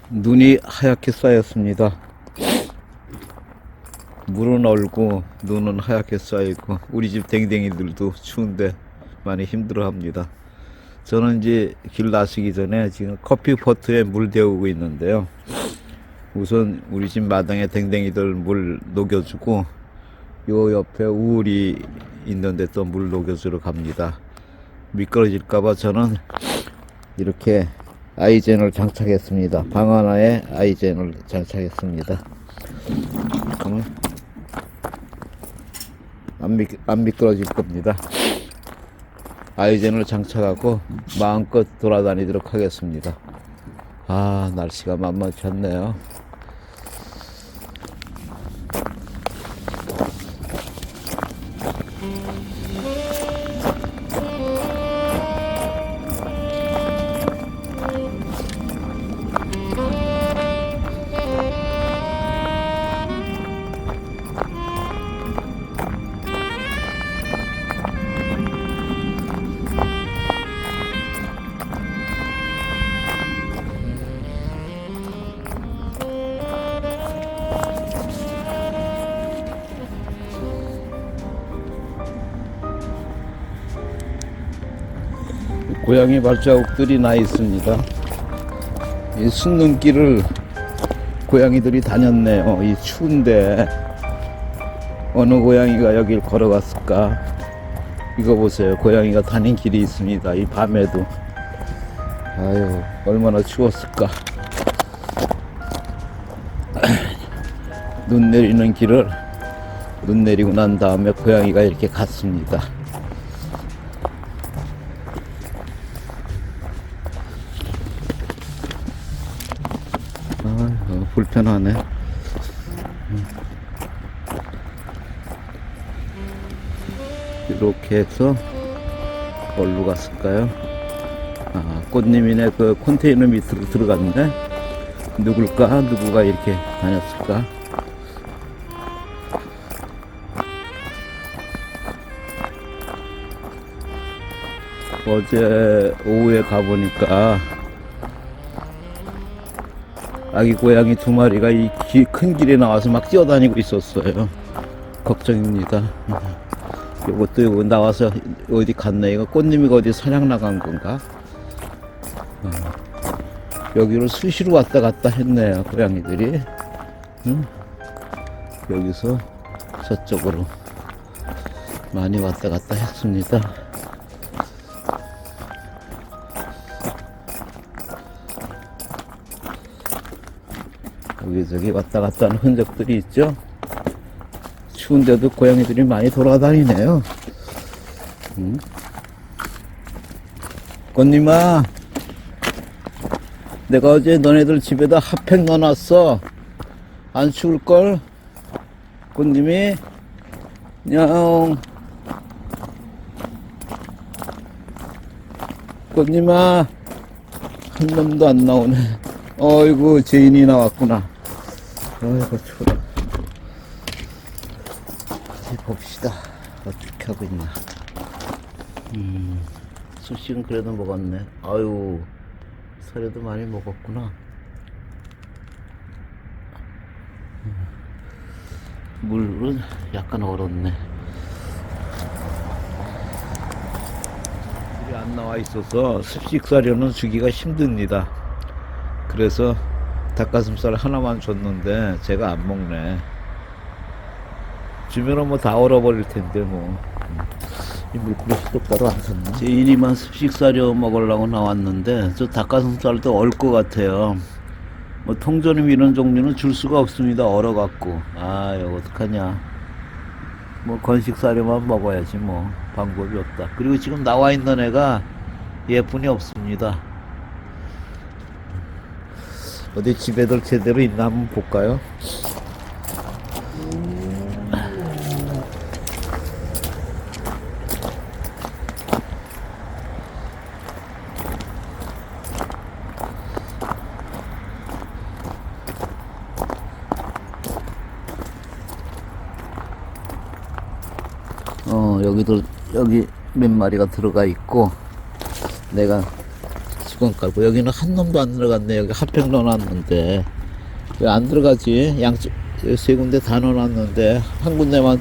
눈이 하얗게 쌓였습니다. 물은 얼고 눈은 하얗게 쌓여있고 우리 집 댕댕이들도 추운데 많이 힘들어합니다. 저는 이제 길 나서기 전에 지금 커피포트에 물 데우고 있는데요. 우선 우리 집 마당에 댕댕이들 물 녹여주고 요 옆에 우울이 있는데 또 물 녹여주러 갑니다. 미끄러질까봐 저는 이렇게 아이젠을 장착했습니다. 방 하나에 아이젠을 장착했습니다. 잠깐만. 안 미끄러질 겁니다. 아이젠을 장착하고 마음껏 돌아다니도록 하겠습니다. 아, 날씨가 만만치 않네요. 고양이 발자국들이 나 있습니다. 이 순눈길을 고양이들이 다녔네요. 이 추운데 어느 고양이가 여길 걸어갔을까? 이거 보세요. 고양이가 다닌 길이 있습니다. 이 밤에도. 아유, 얼마나 추웠을까? 눈 내리는 길을 눈 내리고 난 다음에 고양이가 이렇게 갔습니다. 불편하네. 이렇게 해서 어디로 갔을까요? 아, 꽃님이네 그 컨테이너 밑으로 들어갔는데 누굴까? 누구가 이렇게 다녔을까? 어제 오후에 가보니까 아기 고양이 2마리가 이 큰 길에 나와서 막 뛰어다니고 있었어요. 걱정입니다. 요거 나와서 어디 갔네. 이거 꽃님이가 어디 사냥 나간 건가? 여기로 수시로 왔다 갔다 했네요. 고양이들이. 여기서 저쪽으로 많이 왔다 갔다 했습니다. 여기저기 왔다 갔다 하는 흔적들이 있죠. 추운데도 고양이들이 많이 돌아다니네요. 꽃님아, 내가 어제 너네들 집에다 핫팩 넣어놨어. 안 추울걸? 꽃님이 냥. 꽃님아, 한 놈도 안 나오네. 어이구, 제인이 나왔구나. 어이구, 추워. 어디 봅시다. 어떻게 하고 있나. 수식은 그래도 먹었네. 아유, 서래도 많이 먹었구나. 물은 약간 얼었네. 물이 안 나와 있어서 습식사료는 주기가 힘듭니다. 그래서 닭가슴살 하나만 줬는데 제가 안 먹네. 주면은 뭐 다 얼어버릴 텐데 뭐. 이 물그릇이 똑바로 안 섰나? 제 1위만 습식사료 먹으려고 나왔는데 저 닭가슴살도 얼 것 같아요. 뭐 통조림 이런 종류는 줄 수가 없습니다. 얼어갖고. 아, 이거 어떡하냐. 뭐 건식사료만 먹어야지 뭐. 방법이 없다. 그리고 지금 나와 있는 애가 예쁜이 없습니다. 어디 집에들 제대로 있나 한번 볼까요? 여기 몇 마리가 들어가 있고, 내가 수건 깔고. 여기는 한 놈도 안 들어갔네. 여기 핫팩 넣어놨는데 왜 안 들어가지? 양쪽 세 군데 다 넣어놨는데 한 군데만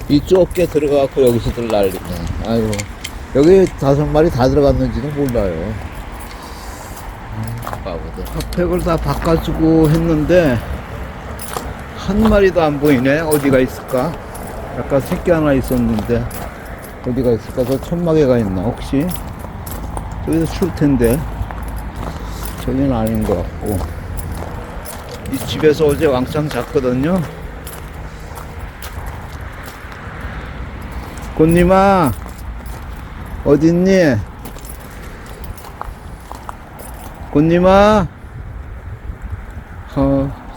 이 좁게 들어가갖고 여기서들 난리네. 아이고, 여기 5마리 다 들어갔는지도 몰라요. 바보들. 핫팩을 다 바꿔주고 했는데 한 마리도 안 보이네. 어디가 있을까? 아까 새끼 하나 있었는데 어디가 있을까? 저 천막에가 있나 혹시? 저기서 출 텐데 저기는 아닌 것 같고. 이 집에서 어제 왕창 잤거든요. 꽃님아 어딨니? 꽃님아.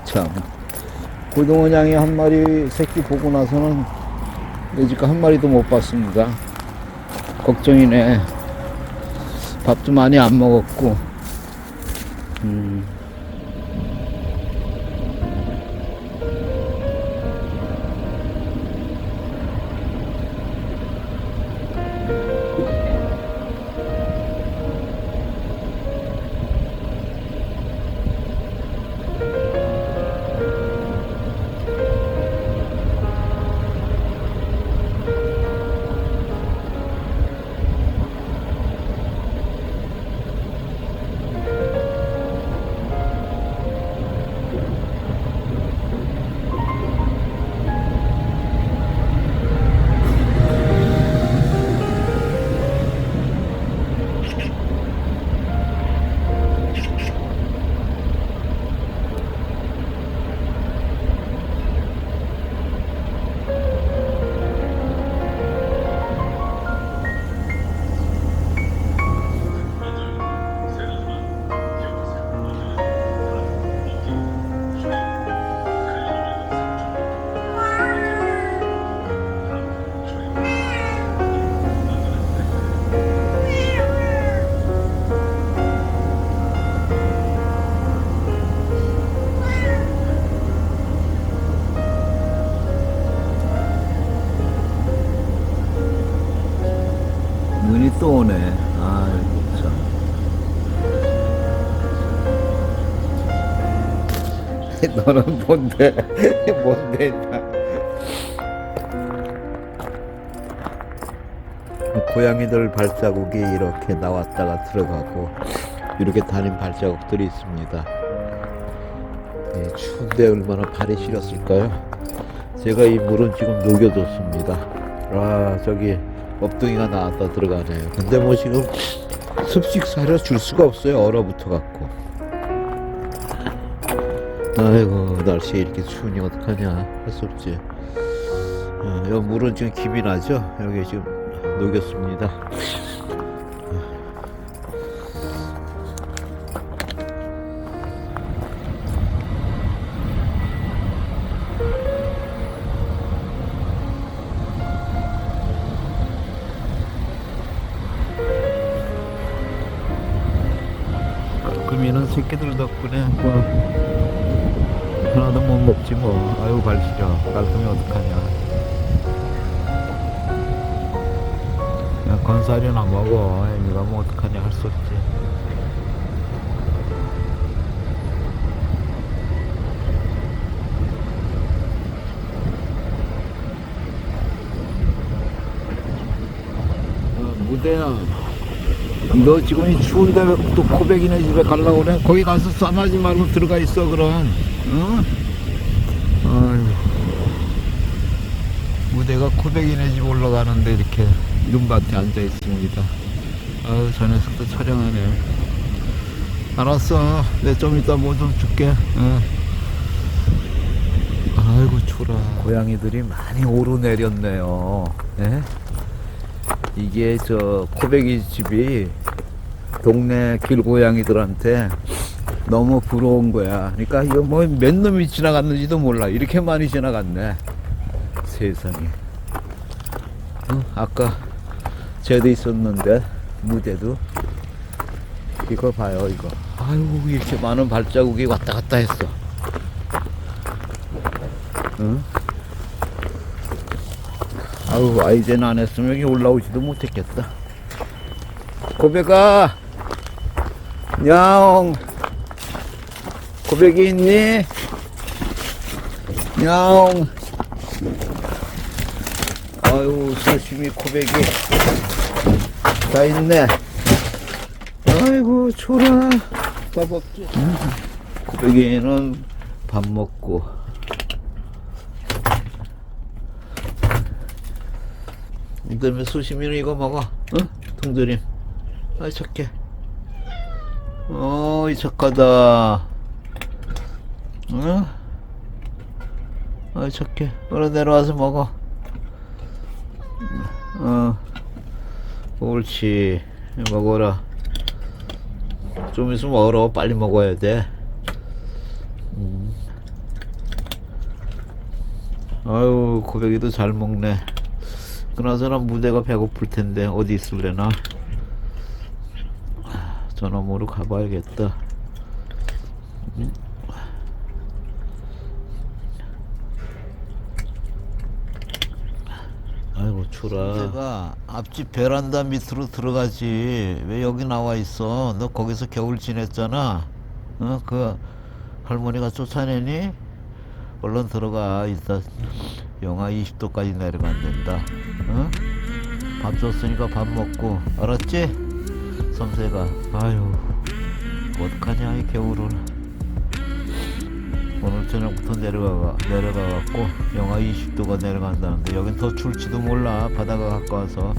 참, 고등어냥이 한 마리 새끼 보고 나서는 여지껏 한 마리도 못 봤습니다. 걱정이네. 밥도 많이 안 먹었고. 눈이 또 오네. 아이고 참. 너는 뭔데? 뭔데? 고양이들 발자국이 이렇게 나왔다가 들어가고 이렇게 다닌 발자국들이 있습니다. 추운데 얼마나 발이 시렸을까요? 제가 이 물은 지금 녹여뒀습니다. 아, 저기 업둥이가 나왔다 들어가네요. 근데 뭐 지금 습식 사려 줄 수가 없어요. 얼어붙어 갖고. 아이고, 날씨에 이렇게 추우니 어떡하냐. 할 수 없지. 이 물은 지금 김이 나죠. 여기 지금 녹였습니다. 가끔이는 새끼들 덕분에 뭐 하나도 못 먹지 뭐. 아유 발 시려. 깔끔이 어떡하냐. 그냥 건사리나 먹어. 애미가 뭐 어떡하냐. 할 수 없지. 무대야, 너 지금 이 추운데 또 코백이네 집에 가려고 그래? 거기 가서 싸마지 말고 들어가 있어 그럼. 응? 아이고, 무대가 코백이네 집 올라가는데 이렇게 눈밭에 앉아 있습니다. 아유, 저 녀석도 촬영하네. 알았어, 내 좀 이따 뭐 좀 줄게. 응. 아이고 추라. 고양이들이 많이 오르내렸네요. 예? 이게 저 코베기 집이 동네 길고양이들한테 너무 부러운 거야. 그러니까 이거 뭐 몇 놈이 지나갔는지도 몰라. 이렇게 많이 지나갔네. 세상에. 아까 쟤도 있었는데 무대도 이거 봐요 이거. 아이고, 이렇게 많은 발자국이 왔다 갔다 했어. 응? 아우, 아이젠 안 했으면 여기 올라오지도 못했겠다. 고백아, 야옹, 고백이 있니? 야옹. 아유, 사시미 고백이 다 있네. 아이고, 좋아. 밥 없지? 고백이는 밥 먹고. 그다음에 수시미는 이거 먹어. 응? 통조림. 아이, 착해. 어이, 착하다. 응? 아이, 착해. 얼른 내려와서 먹어. 옳지. 먹어라. 좀 있으면 먹으러 빨리 먹어야 돼. 아유, 고백이도 잘 먹네. 그나저나 무대가 배고플 텐데 어디 있을래나? 저놈으로 가봐야겠다. 아이고, 추라. 내가 앞집 베란다 밑으로 들어가지. 왜 여기 나와 있어? 너 거기서 겨울 지냈잖아. 그 할머니가 쫓아내니? 얼른 들어가. 이따 영하 20도까지 내려간단다. 밥 줬으니까 밥 먹고. 알았지? 섬세가. 아유, 어떡하냐 이 겨울은. 오늘 저녁부터 내려가갖고 영하 20도가 내려간다는데 여긴 더 추울지도 몰라. 바다가 가까워서.